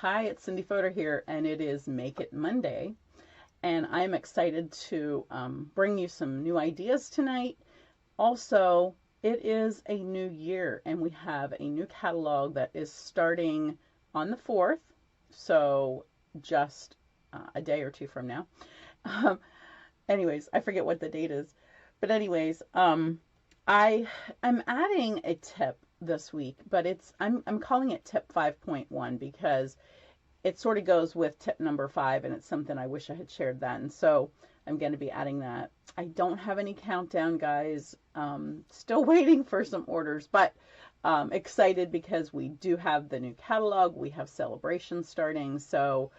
Hi, it's Cindy Fodor here, and it is Make It Monday. And I'm excited to bring you some new ideas tonight. Also, it is a new year, and we have a new catalog that is starting on the 4th, so just a day or two from now. Um, anyways, I forget what the date is. But anyways, I'm adding a tip this week, but I'm calling it tip 5.1 because it sort of goes with tip number 5, and it's something I wish I had shared then. So I'm going to be adding that. I don't have any countdown, guys. Still waiting for some orders, but excited because we do have the new catalog. We have celebrations starting. So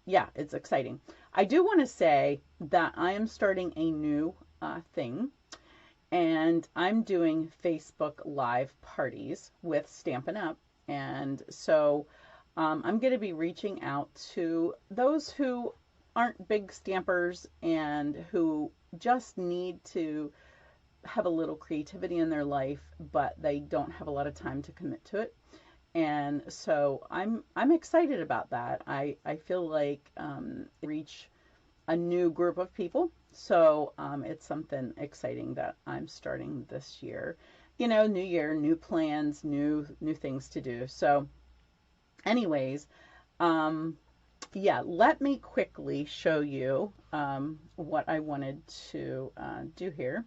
yeah, it's exciting. I do want to say that I am starting a new thing, and I'm doing Facebook Live parties with Stampin' Up. And so I'm going to be reaching out to those who aren't big stampers and who just need to have a little creativity in their life, but they don't have a lot of time to commit to it. And so I'm excited about that. I feel like reach a new group of people. So it's something exciting that I'm starting this year. You know, new year, new plans, new things to do. So anyways, um, yeah, let me quickly show you what I wanted to do here.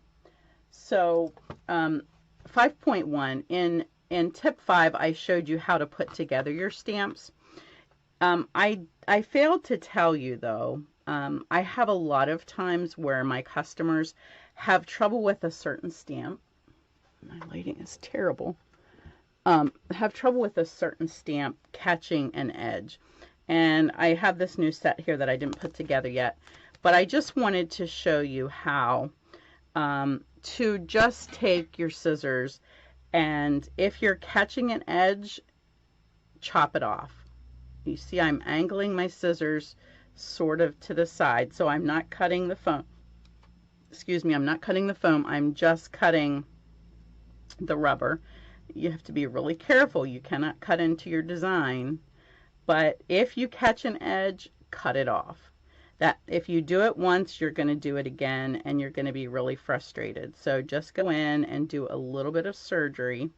So 5.1, in tip 5, I showed you how to put together your stamps. I failed to tell you though, I have a lot of times where my customers have trouble with a certain stamp. My lighting is terrible. Have trouble with a certain stamp catching an edge. And I have this new set here that I didn't put together yet, but I just wanted to show you how to just take your scissors, and if you're catching an edge, chop it off. You see I'm angling my scissors sort of to the side, so I'm not cutting the foam. Excuse me, I'm not cutting the foam, I'm just cutting the rubber. You have to be really careful. You cannot cut into your design, but if you catch an edge, cut it off. That if you do it once, you're going to do it again, and you're going to be really frustrated. So just go in and do a little bit of surgery.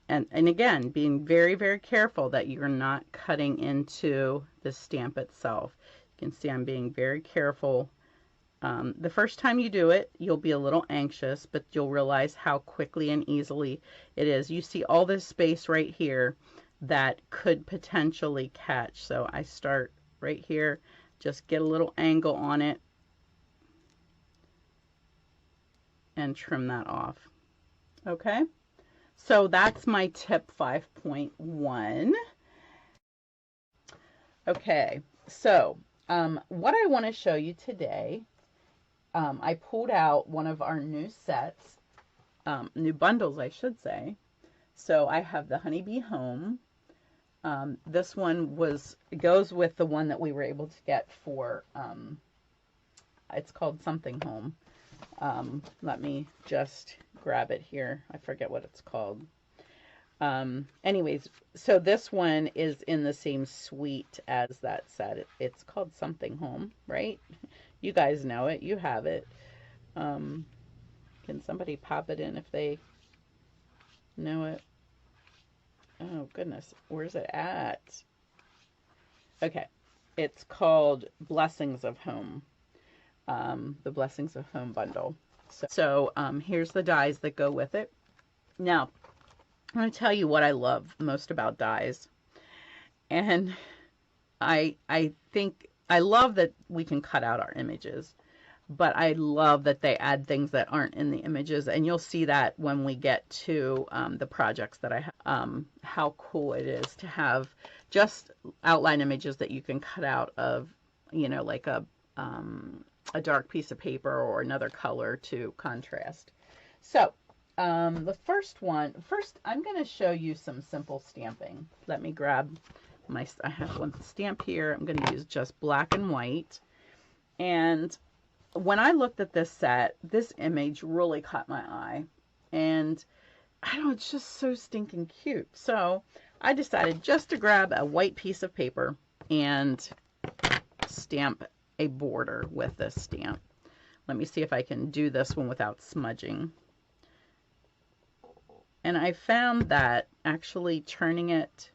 And again, being very, very careful that you're not cutting into the stamp itself. You can see I'm being very careful. The first time you do it, you'll be a little anxious, but you'll realize how quickly and easily it is. You see all this space right here that could potentially catch. So I start right here, just get a little angle on it and trim that off. Okay? So that's my tip 5.1. Okay, so what I want to show you today, I pulled out one of our new sets, new bundles, I should say. So I have the Honeybee Home. This one goes with the one that we were able to get for, it's called something Home. Let me just grab it here. I forget what it's called. Anyways, so this one is in the same suite as that set. It's called something Home, right? You guys know it. You have it. Can somebody pop it in if they know it? Oh, goodness. Where's it at? Okay. It's called Blessings of Home. The Blessings of Home bundle. So here's the dies that go with it. Now, I'm going to tell you what I love most about dies. And I think I love that we can cut out our images, but I love that they add things that aren't in the images, and you'll see that when we get to the projects that I have, how cool it is to have just outline images that you can cut out of, you know, like a dark piece of paper or another color to contrast. So the first I'm going to show you some simple stamping. Let me grab I have one stamp here. I'm going to use just black and white. And when I looked at this set, this image really caught my eye. And I don't know, it's just so stinking cute. So I decided just to grab a white piece of paper and stamp a border with this stamp. Let me see if I can do this one without smudging. And I found that actually turning it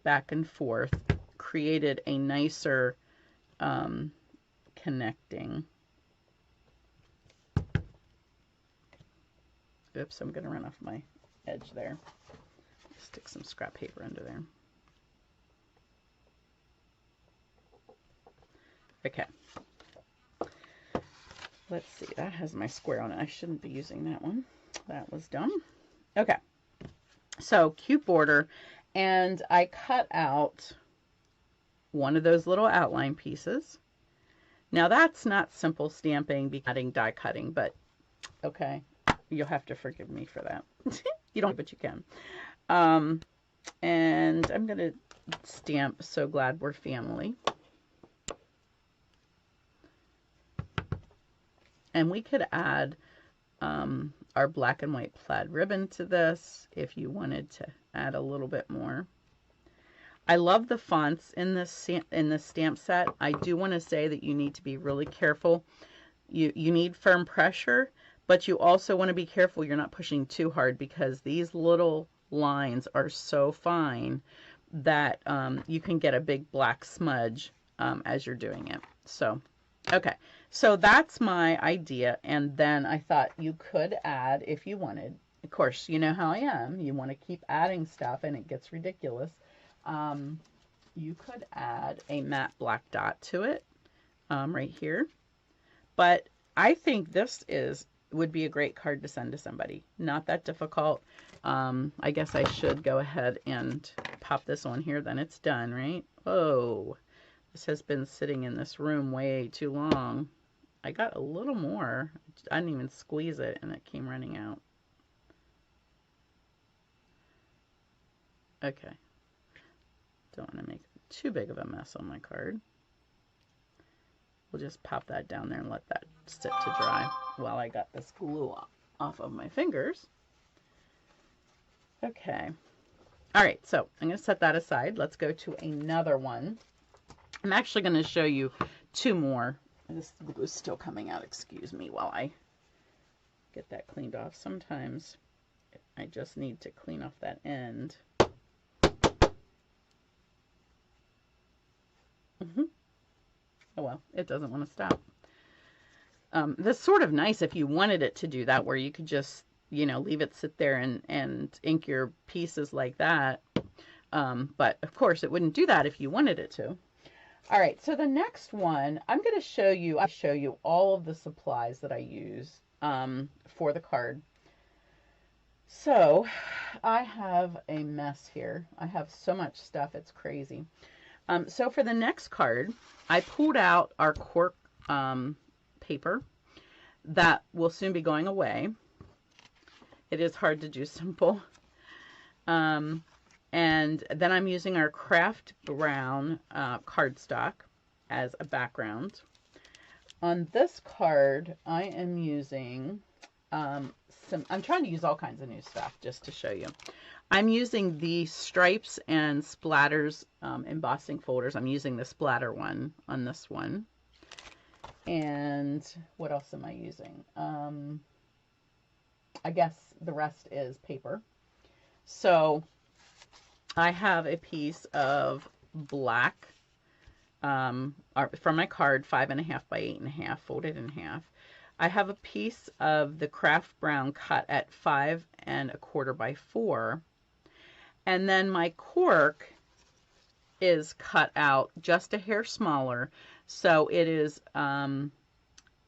back and forth created a nicer connecting. Oops, I'm going to run off my edge there. Stick some scrap paper under there. Okay. Let's see, that has my square on it. I shouldn't be using that one. That was dumb. Okay. So, cute border. And I cut out one of those little outline pieces. Now, that's not simple stamping, adding die cutting, but okay. You'll have to forgive me for that. You don't, but you can. And I'm going to stamp So Glad We're Family. And we could add our black and white plaid ribbon to this if you wanted to add a little bit more. I love the fonts in this stamp set. I do want to say that you need to be really careful. You need firm pressure, but you also want to be careful you're not pushing too hard, because these little lines are so fine that you can get a big black smudge as you're doing it. So, okay, so that's my idea. And then I thought you could add, if you wanted, of course, you know how I am. You want to keep adding stuff and it gets ridiculous. You could add a matte black dot to it right here. But I think this would be a great card to send to somebody. Not that difficult. I guess I should go ahead and pop this on here, then it's done, right? Oh, this has been sitting in this room way too long. I got a little more. I didn't even squeeze it and it came running out. Okay. Don't want to make too big of a mess on my card. We'll just pop that down there and let that sit to dry while I got this glue off of my fingers. Okay. All right, so I'm going to set that aside. Let's go to another one. I'm actually going to show you two more. This glue is still coming out. Excuse me while I get that cleaned off. Sometimes I just need to clean off that end. Oh well, it doesn't want to stop. This is sort of nice if you wanted it to do that, where you could just, you know, leave it sit there and ink your pieces like that. But of course it wouldn't do that if you wanted it to. All right, so the next one, I'm going to show you all of the supplies that I use for the card. So I have a mess here. I have so much stuff, it's crazy. So for the next card, I pulled out our cork paper that will soon be going away. It is hard to do simple. And then I'm using our craft brown cardstock as a background. On this card, I am using I'm trying to use all kinds of new stuff just to show you. I'm using the stripes and splatters embossing folders. I'm using the splatter one on this one. And what else am I using? I guess the rest is paper. So I have a piece of black from my card, 5.5 by 8.5, folded in half. I have a piece of the craft brown cut at 5.25 by 4. And then my cork is cut out just a hair smaller. So it is 5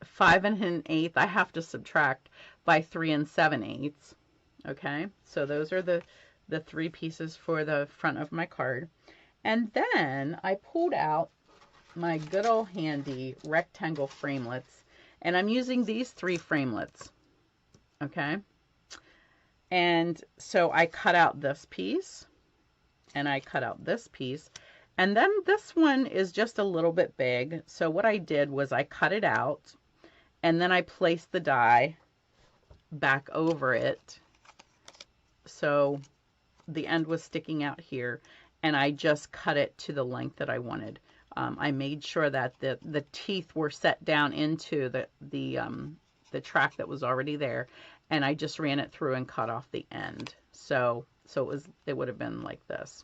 1/8. I have to subtract by 3 7/8. Okay, so those are the three pieces for the front of my card. And then I pulled out my good old handy rectangle framelits, and I'm using these 3 framelits. Okay, and so I cut out this piece and I cut out this piece, and then this one is just a little bit big. So what I did was I cut it out and then I placed the die back over it. So the end was sticking out here, and I just cut it to the length that I wanted. I made sure that the teeth were set down into the track that was already there, and I just ran it through and cut off the end. So it would have been like this.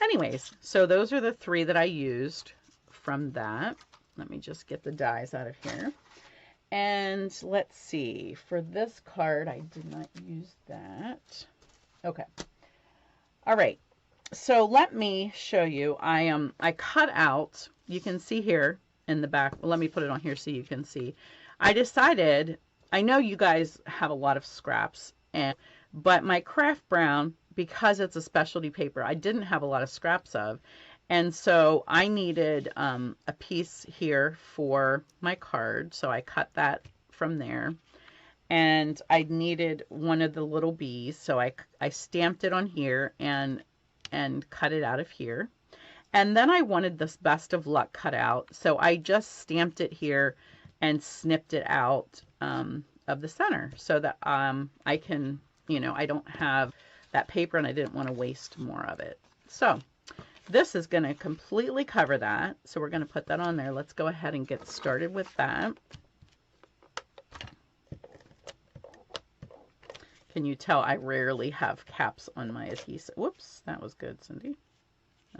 Anyways, so those are the 3 that I used from that. Let me just get the dies out of here. And let's see, for this card, I did not use that. Okay. All right. So let me show you. I cut out, you can see here in the back. Well, let me put it on here so you can see. I decided, I know you guys have a lot of scraps, but my craft brown, because it's a specialty paper, I didn't have a lot of scraps of. And so I needed a piece here for my card. So I cut that from there. And I needed one of the little bees. So I stamped it on here and cut it out of here. And then I wanted this best of luck cut out. So I just stamped it here and snipped it out of the center so that I can, I don't have that paper and I didn't want to waste more of it. So this is going to completely cover that. So we're going to put that on there. Let's go ahead and get started with that. Can you tell I rarely have caps on my adhesive? Whoops, that was good, Cindy.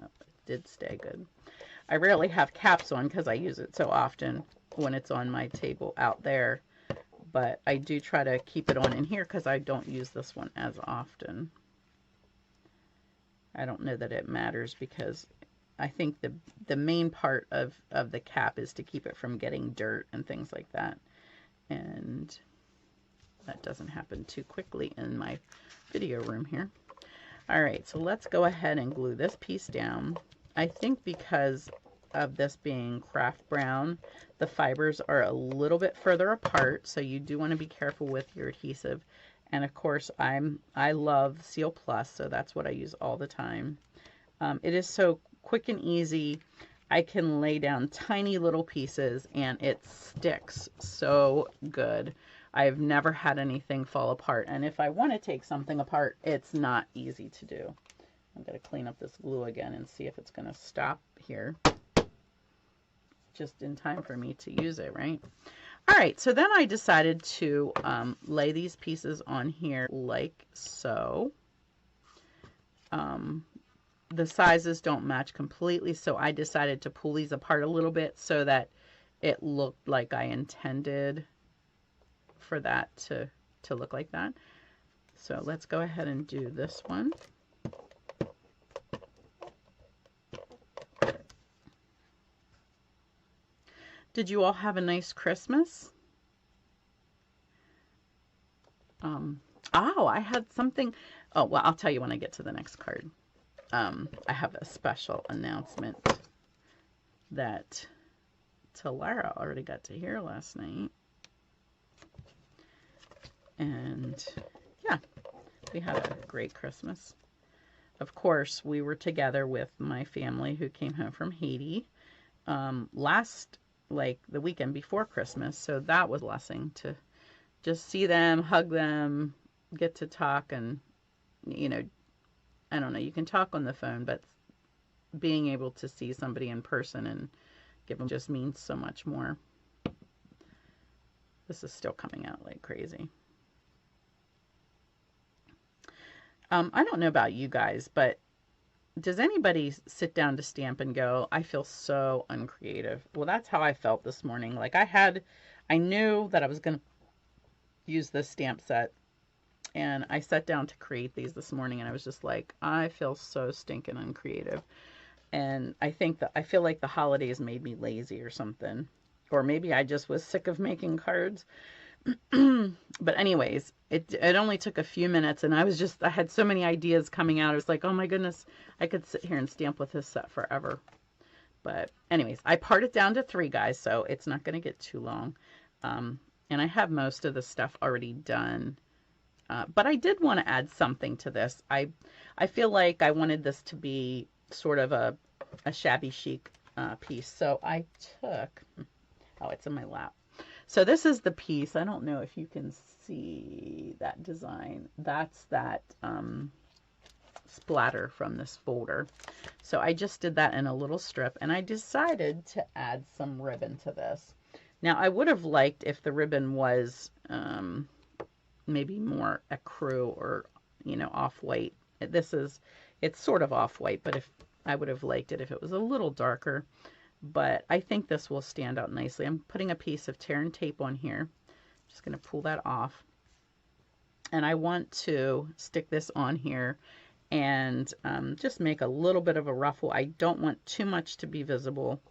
Oh, it did stay good. I rarely have caps on because I use it so often when it's on my table out there. But I do try to keep it on in here because I don't use this one as often. I don't know that it matters because I think the main part of the cap is to keep it from getting dirt and things like that. And that doesn't happen too quickly in my video room here. All right, so let's go ahead and glue this piece down. I think because of this being craft brown, the fibers are a little bit further apart, so you do want to be careful with your adhesive. And of course, I love Seal Plus, so that's what I use all the time. It is so quick and easy. I can lay down tiny little pieces and it sticks so good. I've never had anything fall apart. And if I want to take something apart, it's not easy to do. I'm going to clean up this glue again and see if it's going to stop here. Just in time for me to use it, right? All right, so then I decided to lay these pieces on here like so. The sizes don't match completely, so I decided to pull these apart a little bit so that it looked like I intended for that to look like that. So let's go ahead and do this one. Did you all have a nice Christmas? Oh, I had something. Oh, well, I'll tell you when I get to the next card. I have a special announcement that Talara already got to hear last night. And yeah, we had a great Christmas. Of course, we were together with my family who came home from Haiti like the weekend before Christmas. So that was a blessing to just see them, hug them, get to talk. And, I don't know, you can talk on the phone, but being able to see somebody in person and give them just means so much more. This is still coming out like crazy. I don't know about you guys, but does anybody sit down to stamp and go, I feel so uncreative? Well, that's how I felt this morning. Like I knew that I was going to use this stamp set, and I sat down to create these this morning, and I was just like, I feel so stinking uncreative. And I feel like the holidays made me lazy or something. Or maybe I just was sick of making cards. But anyways, it only took a few minutes, and I had so many ideas coming out. I was like, oh my goodness, I could sit here and stamp with this set forever. But anyways, I parted down to 3, guys, so it's not going to get too long. And I have most of the stuff already done. But I did want to add something to this. I feel like I wanted this to be sort of a shabby chic piece. So I took, oh, it's in my lap. So this is the piece. I don't know if you can see that design. That's that splatter from this folder. So I just did that in a little strip, and I decided to add some ribbon to this. Now I would have liked if the ribbon was maybe more ecru or, you know, off-white. It's sort of off-white, but if I would have liked it if it was a little darker. But I think this will stand out nicely. I'm putting a piece of tear and tape on here. Just going to pull that off. And I want to stick this on here and just make a little bit of a ruffle. I don't want too much to be visible.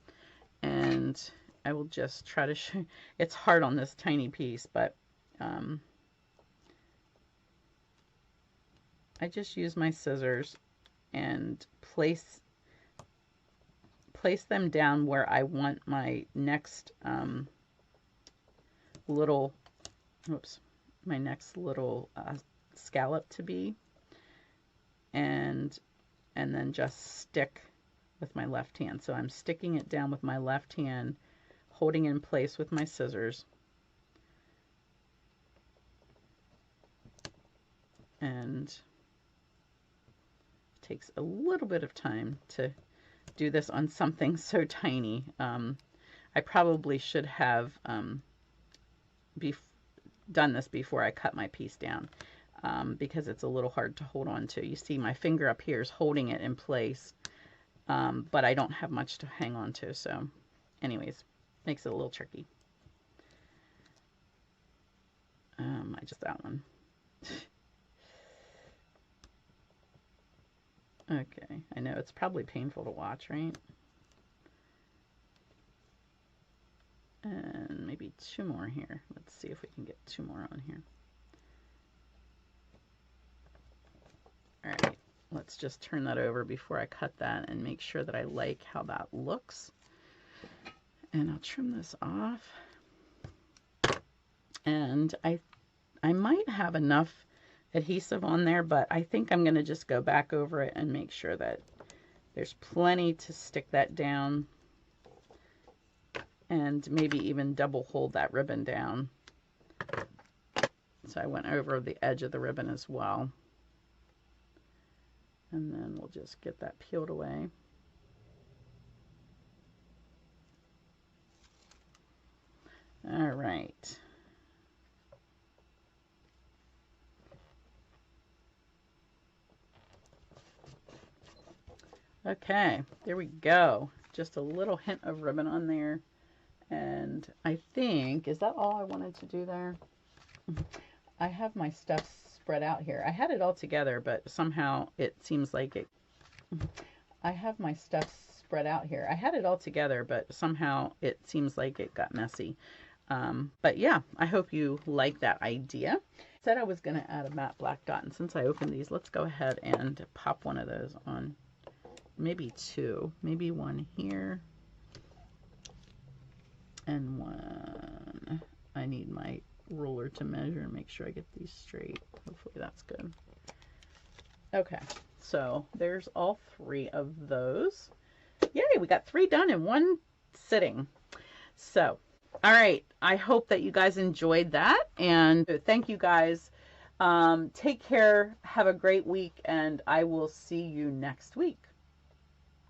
And I will just try to show. It's hard on this tiny piece, but I just use my scissors and place them down where I want my next little scallop to be, and then just stick with my left hand. So I'm sticking it down with my left hand, holding in place with my scissors, and it takes a little bit of time to do this on something so tiny. I probably should have done this before I cut my piece down, because it's a little hard to hold on to. You see my finger up here is holding it in place, but I don't have much to hang on to. So anyways, makes it a little tricky. That one. Okay, I know it's probably painful to watch, right? And maybe two more here. Let's see if we can get two more on here. All right, let's just turn that over before I cut that and make sure that I like how that looks. And I'll trim this off. And I might have enough adhesive on there, but I think I'm going to just go back over it and make sure that there's plenty to stick that down, and maybe even double hold that ribbon down. So I went over the edge of the ribbon as well. And then we'll just get that peeled away. All right. Okay, there we go. Just a little hint of ribbon on there. And I think, is that all I wanted to do there? I have my stuff spread out here. I had it all together, but somehow it seems like it... I have my stuff spread out here. I had it all together, but somehow it seems like it got messy. But yeah, I hope you like that idea. I said I was going to add a matte black dot, and since I opened these, let's go ahead and pop one of those on. Maybe two, maybe one here and one. I need my ruler to measure and make sure I get these straight. Hopefully that's good. Okay, so there's all three of those. Yay, we got 3 done in one sitting. So, all right, I hope that you guys enjoyed that, and thank you guys. Take care, have a great week, and I will see you next week.